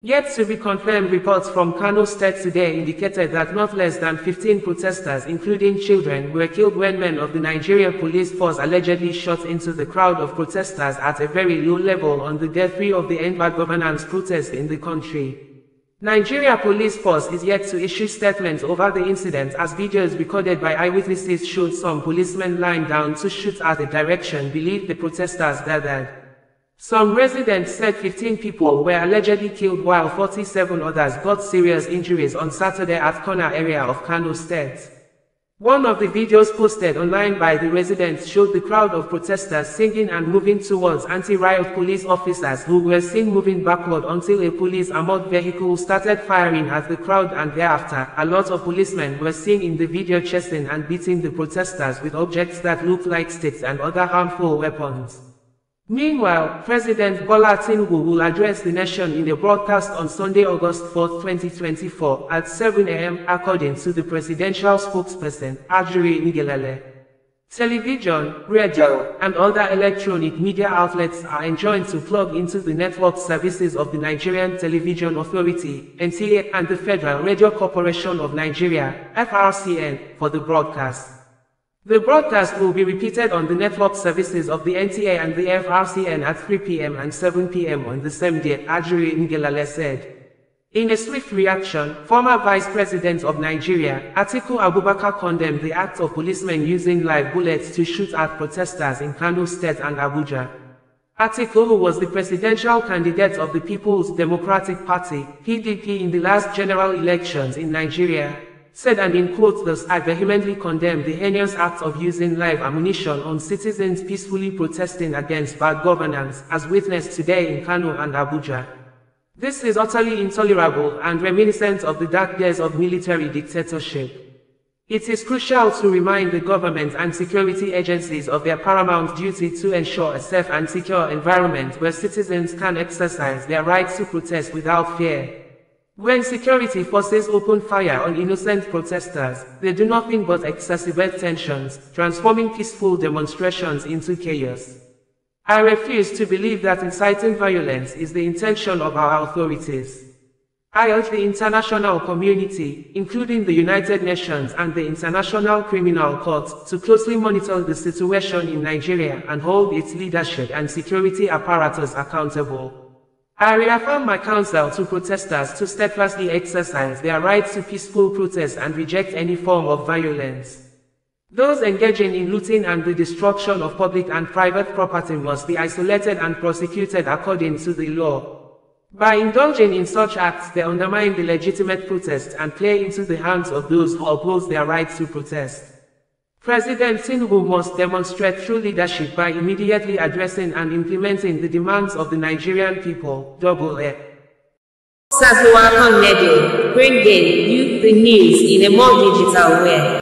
Yet to be confirmed reports from Kano State today indicated that not less than 15 protesters, including children, were killed when men of the Nigeria police force allegedly shot into the crowd of protesters at a very low level on the day 3 of the End Bad Governance protest in the country. Nigeria police force is yet to issue statements over the incident, as videos recorded by eyewitnesses showed some policemen lying down to shoot at the direction believed the protesters gathered. Some residents said 15 people were allegedly killed while 47 others got serious injuries on Saturday at Kano area of Kano State. One of the videos posted online by the residents showed the crowd of protesters singing and moving towards anti-riot police officers who were seen moving backward until a police armored vehicle started firing at the crowd, and thereafter, a lot of policemen were seen in the video chasing and beating the protesters with objects that looked like sticks and other harmful weapons. Meanwhile, President Bola Atiku will address the nation in a broadcast on Sunday, August 4, 2024, at 7 a.m., according to the presidential spokesperson, Ngelale. Television, radio, and other electronic media outlets are enjoined to plug into the network services of the Nigerian Television Authority, NTA, and the Federal Radio Corporation of Nigeria, FRCN, for the broadcast. The broadcast will be repeated on the network services of the NTA and the FRCN at 3 p.m. and 7 p.m. on the same day, Ngelale said. In a swift reaction, former Vice President of Nigeria, Atiku Abubakar, condemned the act of policemen using live bullets to shoot at protesters in Kano State and Abuja. Atiku, who was the presidential candidate of the People's Democratic Party, PDP, in the last general elections in Nigeria, said, and in quotes, "Thus, I vehemently condemn the heinous act of using live ammunition on citizens peacefully protesting against bad governance, as witnessed today in Kano and Abuja. This is utterly intolerable and reminiscent of the dark days of military dictatorship. It is crucial to remind the government and security agencies of their paramount duty to ensure a safe and secure environment where citizens can exercise their right to protest without fear. When security forces open fire on innocent protesters, they do nothing but exacerbate tensions, transforming peaceful demonstrations into chaos. I refuse to believe that inciting violence is the intention of our authorities. I urge the international community, including the United Nations and the International Criminal Court, to closely monitor the situation in Nigeria and hold its leadership and security apparatus accountable. I reaffirm my counsel to protesters to steadfastly exercise their right to peaceful protest and reject any form of violence. Those engaging in looting and the destruction of public and private property must be isolated and prosecuted according to the law. By indulging in such acts, they undermine the legitimate protest and play into the hands of those who oppose their right to protest. President Tinubu must demonstrate true leadership by immediately addressing and implementing the demands of the Nigerian people. Unconfirmed, bringing you the news in a more digital way.